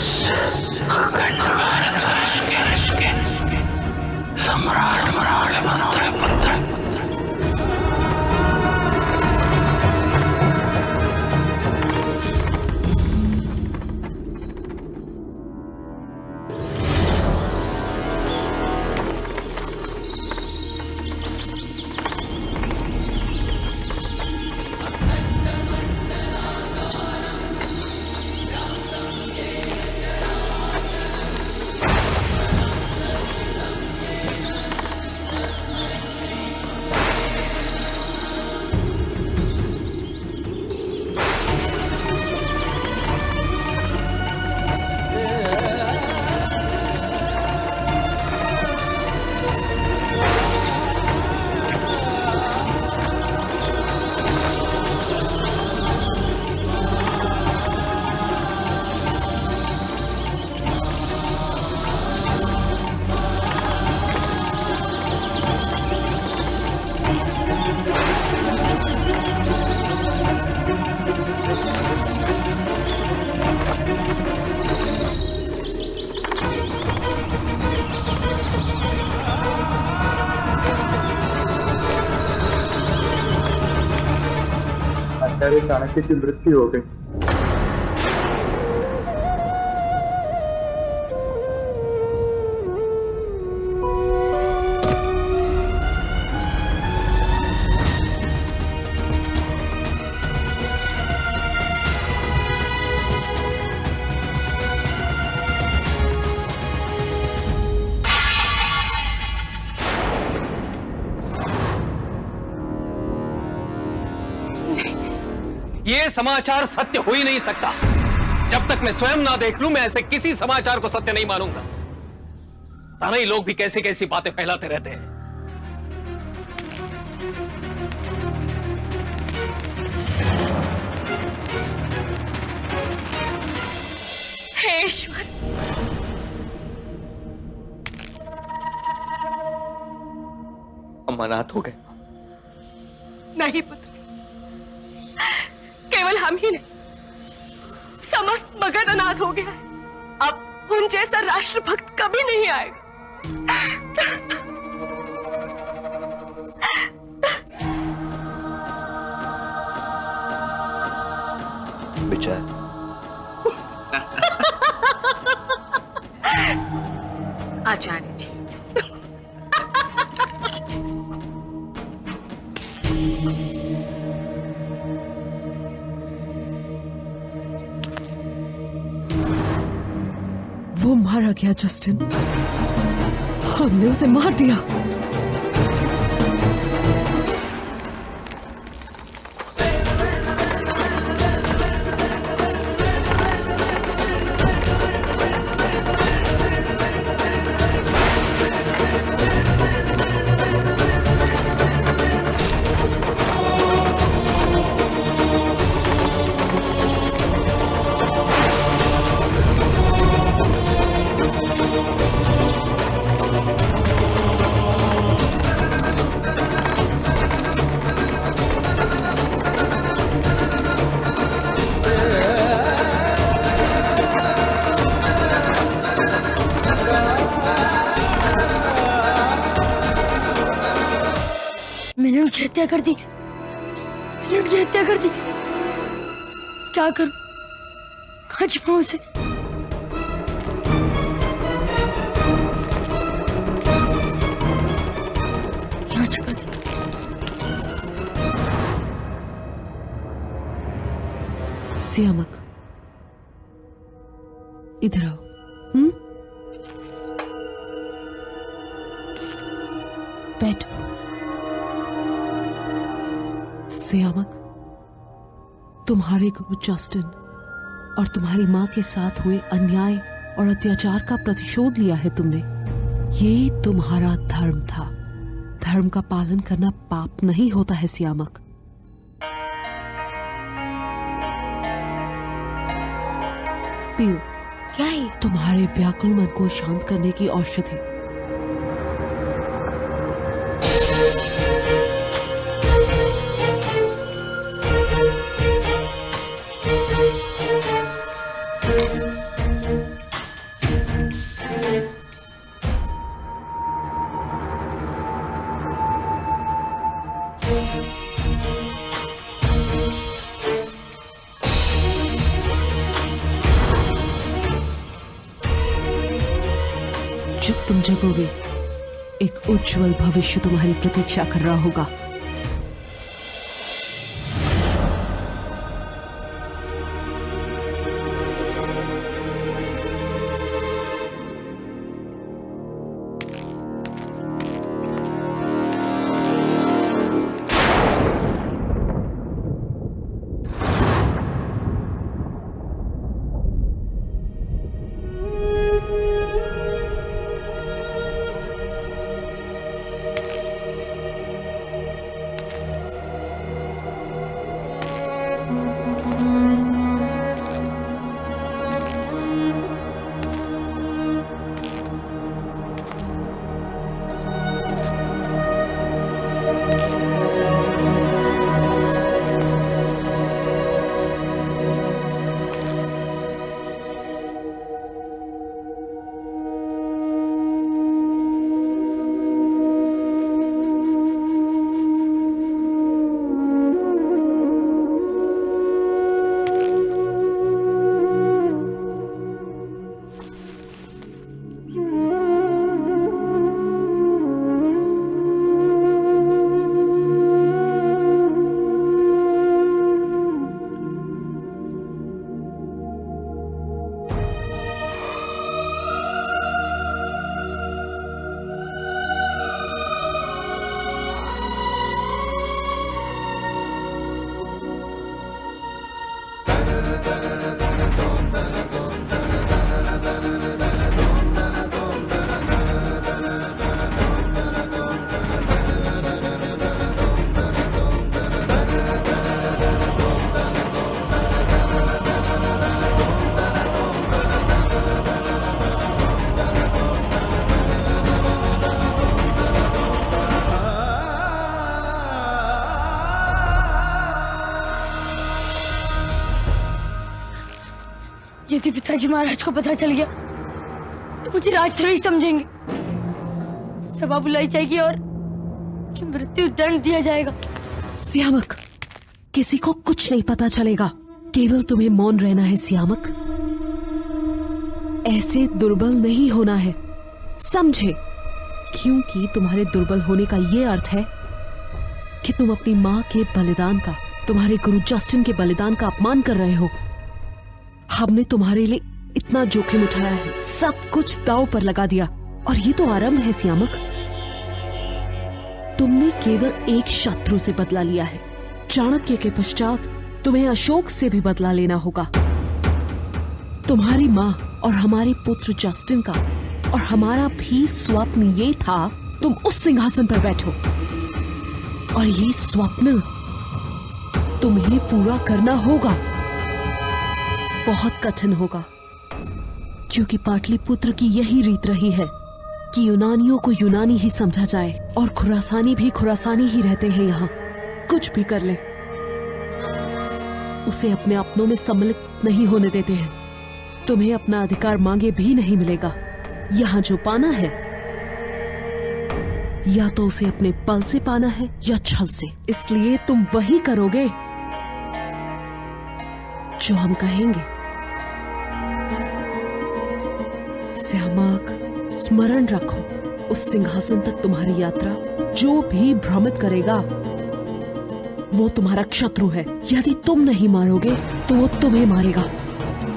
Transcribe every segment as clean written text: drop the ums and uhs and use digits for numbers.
अखंड भारतवर्ष के सम्राट महाराज पुत्र आचार्य चाणक्य की मृत्यु हो गई। ये समाचार सत्य हो ही नहीं सकता। जब तक मैं स्वयं ना देख लूं, मैं ऐसे किसी समाचार को सत्य नहीं मानूंगा। पता नहीं लोग भी कैसी कैसी बातें फैलाते रहते हैं। हे ईश्वर, हम अनाथ हो गए। नहीं पुत्र, केवल हम ही नहीं, समस्त मगध अनाथ हो गया है। अब उन जैसा राष्ट्रभक्त कभी नहीं आएगा। विचार आचार्य जी, वो मारा गया जस्टिन, हमने उसे मार दिया। मैंने उनकी हत्या कर दी, मैंने उनकी हत्या कर दी। क्या करूं, कहाँ छिपाऊं उसे? यहाँ छुपा देता। सियामक, इधर आओ। बैठ। सियामक, तुम्हारे गुरु जस्टिन और तुम्हारी मां के साथ हुए अन्याय और अत्याचार का प्रतिशोध लिया है तुमने। ये तुम्हारा धर्म था। धर्म का पालन करना पाप नहीं होता है सियामक। पियो। क्या है? तुम्हारे व्याकुल मन को शांत करने की औषधि। जब तुम जगोगे एक उज्जवल भविष्य तुम्हारी प्रतीक्षा कर रहा होगा। यदि पिताजी महाराज को पता चल गया तो मुझे राज थोड़ी समझेंगे। सभा बुलाई जाएगी और मुझे मृत्यु दंड दिया जाएगा। सियामक, किसी को कुछ नहीं पता चलेगा, केवल तुम्हें मौन रहना है सियामक। ऐसे दुर्बल नहीं होना है, समझे? क्योंकि तुम्हारे दुर्बल होने का यह अर्थ है कि तुम अपनी मां के बलिदान का, तुम्हारे गुरु जस्टिन के बलिदान का अपमान कर रहे हो। हमने तुम्हारे लिए इतना जोखिम उठाया है, सब कुछ दांव पर लगा दिया, और ये तो आरंभ है सियामक। तुमने केवल एक शत्रु से बदला लिया है, चाणक्य के पश्चात तुम्हें अशोक से भी बदला लेना होगा। तुम्हारी मां और हमारे पुत्र जस्टिन का और हमारा भी स्वप्न ये था तुम उस सिंहासन पर बैठो, और ये स्वप्न तुम्हें पूरा करना होगा। बहुत कठिन होगा, क्योंकि पाटलिपुत्र की यही रीत रही है कि यूनानियों को यूनानी ही समझा जाए, और खुरासानी भी खुरासानी ही रहते हैं यहाँ। कुछ भी कर ले, उसे अपने अपनों में सम्मिलित नहीं होने देते हैं। तुम्हें अपना अधिकार मांगे भी नहीं मिलेगा। यहाँ जो पाना है, या तो उसे अपने बल से पाना है या छल से। इसलिए तुम वही करोगे जो हम कहेंगे। सियामक, स्मरण रखो, उस सिंहासन तक तुम्हारी यात्रा जो भी भ्रमित करेगा वो तुम्हारा शत्रु है। यदि तुम नहीं मारोगे तो वो तुम्हें मारेगा।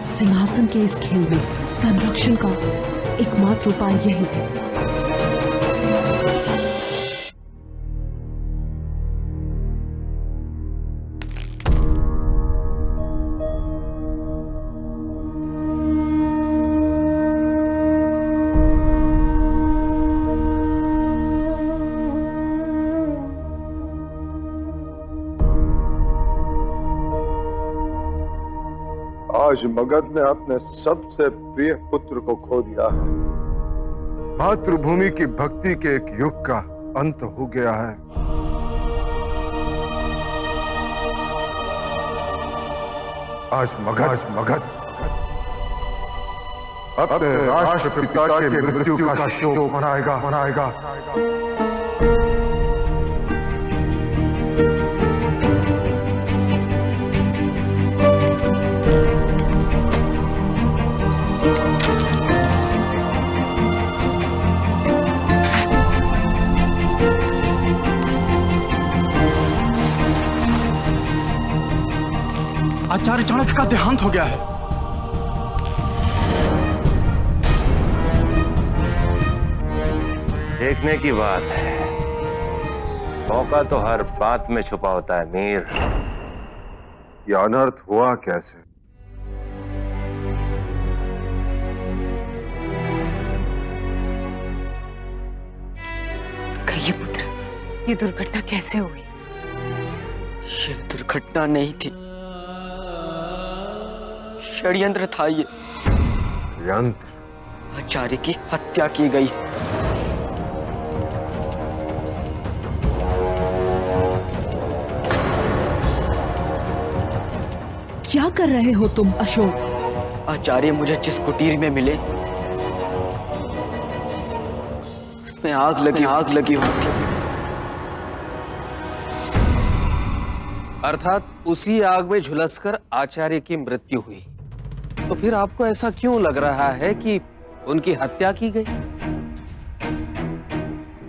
सिंहासन के इस खेल में संरक्षण का एकमात्र उपाय यही है। आज मगध ने अपने सबसे प्रिय पुत्र को खो दिया है। मातृभूमि की भक्ति के एक युग का अंत हो गया है। आज मगध अपने राष्ट्रपिता के मृत्यु का शोक मनाएगा। आचार्य चाणक्य का देहांत हो गया है। देखने की बात है, मौका तो हर बात में छुपा होता है मीर। यह अनर्थ हुआ कैसे? कहिए पुत्र, ये दुर्घटना कैसे हुई? ये दुर्घटना नहीं थी, षड्यंत्र था। ये यंत्र? आचार्य की हत्या की गई। क्या कर रहे हो तुम अशोक? आचार्य मुझे जिस कुटीर में मिले उसमें आग लगी हुई थी। अर्थात उसी आग में झुलसकर आचार्य की मृत्यु हुई। तो फिर आपको ऐसा क्यों लग रहा है कि उनकी हत्या की गई?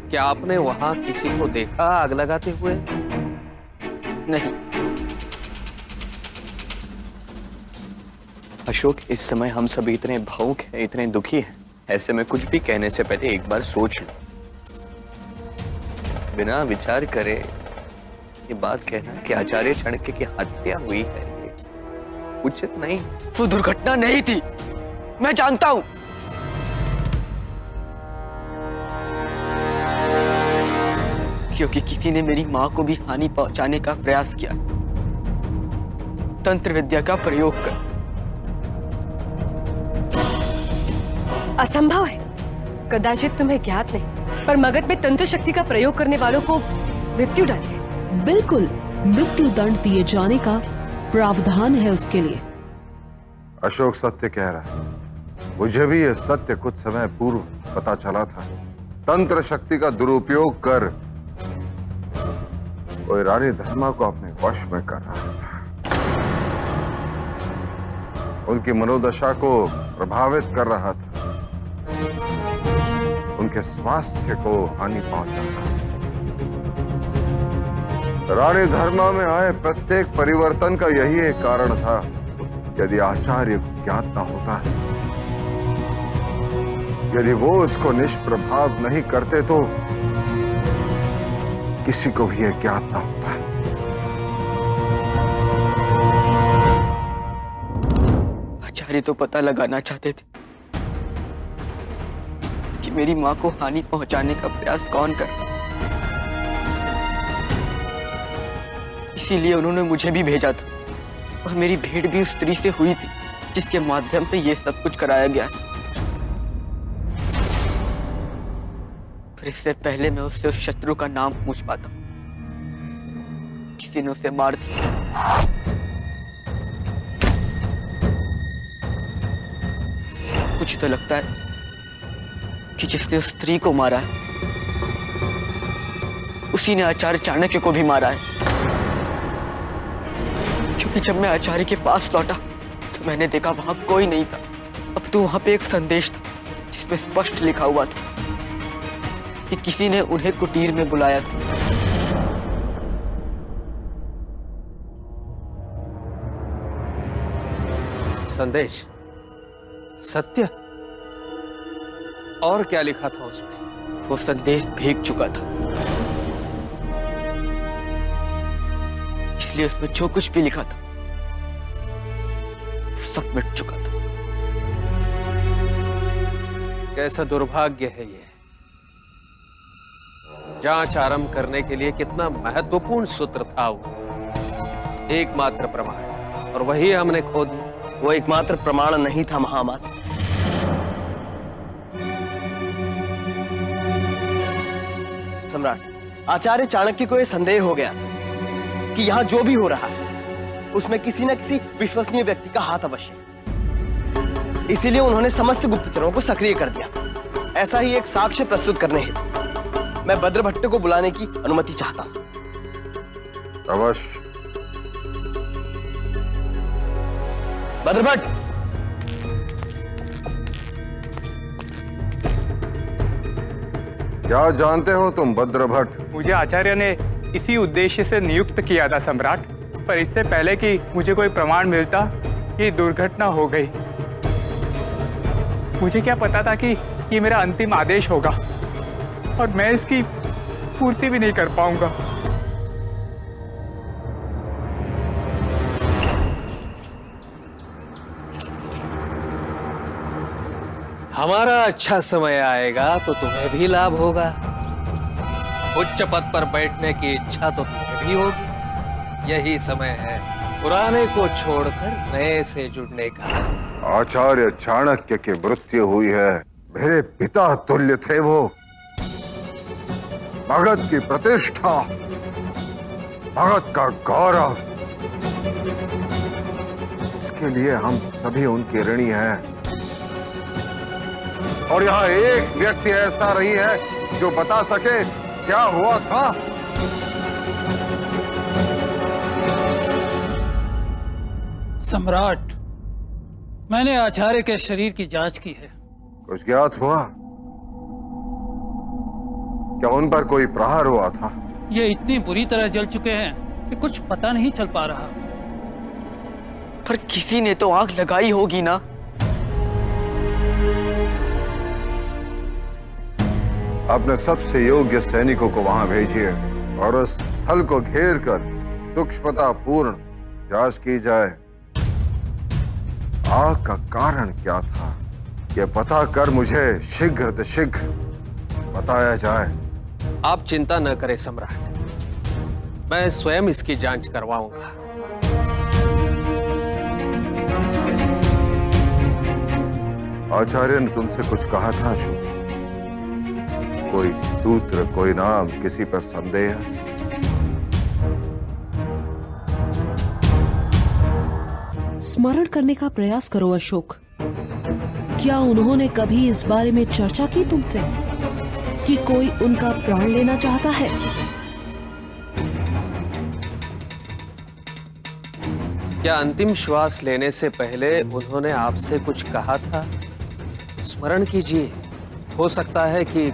क्या आपने वहां किसी को देखा आग लगाते हुए? नहीं अशोक, इस समय हम सभी इतने भावुक हैं, इतने दुखी हैं, ऐसे में कुछ भी कहने से पहले एक बार सोच लो। बिना विचार करे ये बात कहना कि आचार्य चाणक्य की हत्या हुई है, ये उचित नहीं। वो दुर्घटना नहीं थी, मैं जानता हूं। क्योंकि किसी ने मेरी मां को भी हानि पहुंचाने का प्रयास किया, तंत्र विद्या का प्रयोग कर। असंभव है, कदाचित तुम्हें ज्ञात नहीं, पर मगध में तंत्र शक्ति का प्रयोग करने वालों को मृत्यु दंड है। बिल्कुल, मृत्यु दंड दिए जाने का प्रावधान है उसके लिए। अशोक सत्य कह रहा है। मुझे भी यह सत्य कुछ समय पूर्व पता चला था। तंत्र शक्ति का दुरुपयोग कर कोई रानी धर्मा को अपने वश में कर रहा था, उनकी मनोदशा को प्रभावित कर रहा था, उनके स्वास्थ्य को हानि पहुंचाता। रानी धर्मा में आए प्रत्येक परिवर्तन का यही एक कारण था। यदि आचार्य ज्ञात न होता है, यदि वो उसको निष्प्रभाव नहीं करते, तो किसी को भी यह ज्ञात न होता। आचार्य तो पता लगाना चाहते थे कि मेरी मां को हानि पहुंचाने का प्रयास कौन कर, इसीलिए उन्होंने मुझे भी भेजा था। और मेरी भेंट भी उस स्त्री से हुई थी जिसके माध्यम से ये सब कुछ कराया गया है। फिर इससे पहले मैं उससे उस शत्रु का नाम पूछ पाता, किसी ने उसे मार दिया। मुझे तो लगता है कि जिसने उस स्त्री को मारा है, उसी ने आचार्य चाणक्य को भी मारा है। क्योंकि जब मैं आचार्य के पास लौटा तो मैंने देखा वहां कोई नहीं था। अब तो वहां पे एक संदेश था जिसमें स्पष्ट लिखा हुआ था कि किसी ने उन्हें कुटीर में बुलाया था। संदेश? सत्य? और क्या लिखा था उसमें? वो संदेश भीग चुका था, इसलिए उसमें जो कुछ भी लिखा था सब मिट चुका था। कैसा दुर्भाग्य है ये। जांच आरंभ करने के लिए कितना महत्वपूर्ण सूत्र था वो, एकमात्र प्रमाण, और वही हमने खो दिया। वो एकमात्र प्रमाण नहीं था महामात। सम्राट, आचार्य चाणक्य को यह संदेह हो गया था कि यहां जो भी हो रहा है उसमें किसी न किसी विश्वसनीय व्यक्ति का हाथ अवश्य, इसीलिए उन्होंने समस्त गुप्तचरों को सक्रिय कर दिया था। ऐसा ही एक साक्ष्य प्रस्तुत करने हेतु मैं भद्रभट्ट को बुलाने की अनुमति चाहता हूं। अवश्य। भद्रभट्ट, क्या जानते हो तुम भद्रभट्ट? मुझे आचार्य ने इसी उद्देश्य से नियुक्त किया था सम्राट। पर इससे पहले कि मुझे कोई प्रमाण मिलता, ये दुर्घटना हो गई। मुझे क्या पता था कि ये मेरा अंतिम आदेश होगा और मैं इसकी पूर्ति भी नहीं कर पाऊंगा। हमारा अच्छा समय आएगा तो तुम्हें भी लाभ होगा। उच्च पद पर बैठने की इच्छा तो तुम्हें भी होगी। यही समय है पुराने को छोड़कर नए से जुड़ने का। आचार्य चाणक्य की मृत्यु हुई है। मेरे पिता तुल्य थे वो। भगत की प्रतिष्ठा, भगत का गौरव, इसके लिए हम सभी उनके ऋणी हैं। और यहाँ एक व्यक्ति ऐसा नहीं है जो बता सके क्या हुआ था। सम्राट, मैंने आचार्य के शरीर की जांच की है। कुछ ज्ञात हुआ? क्या उन पर कोई प्रहार हुआ था? ये इतनी बुरी तरह जल चुके हैं कि कुछ पता नहीं चल पा रहा। पर किसी ने तो आग लगाई होगी ना। अपने सबसे योग्य सैनिकों को वहां भेजिए और उस स्थल को घेर कर सूक्ष्मता पूर्ण जांच की जाए। आग का कारण क्या था, यह पता कर मुझे शीघ्र बताया जाए। आप चिंता न करें सम्राट, मैं स्वयं इसकी जांच करवाऊंगा। आचार्य ने तुमसे कुछ कहा था अशोक? कोई सूत्र, कोई नाम, किसी पर संदेह? स्मरण करने का प्रयास करो अशोक। क्या उन्होंने कभी इस बारे में चर्चा की तुमसे कि कोई उनका प्राण लेना चाहता है? क्या अंतिम श्वास लेने से पहले उन्होंने आपसे कुछ कहा था? स्मरण कीजिए, हो सकता है कि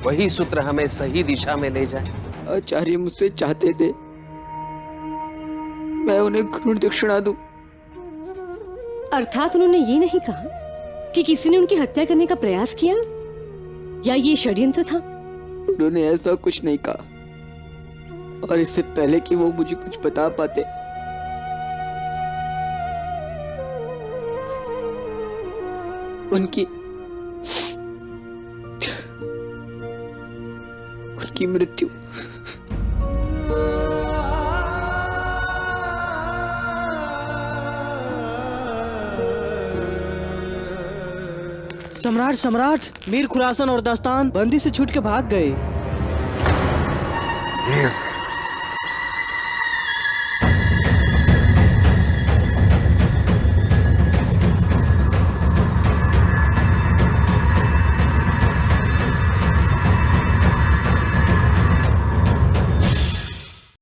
वही सूत्र हमें सही दिशा में ले जाए। आचार्य मुझसे चाहते थे मैं उन्हें घृण दक्षिणा दूं। अर्थात उन्होंने ये नहीं कहा कि किसी ने उनकी हत्या करने का प्रयास किया या ये षड्यंत्र था? उन्होंने ऐसा कुछ नहीं कहा, और इससे पहले कि वो मुझे कुछ बता पाते उनकी मृत्यु। सम्राट, मीर खुरासन और दास्तान बंदी से छूट के भाग गए। ये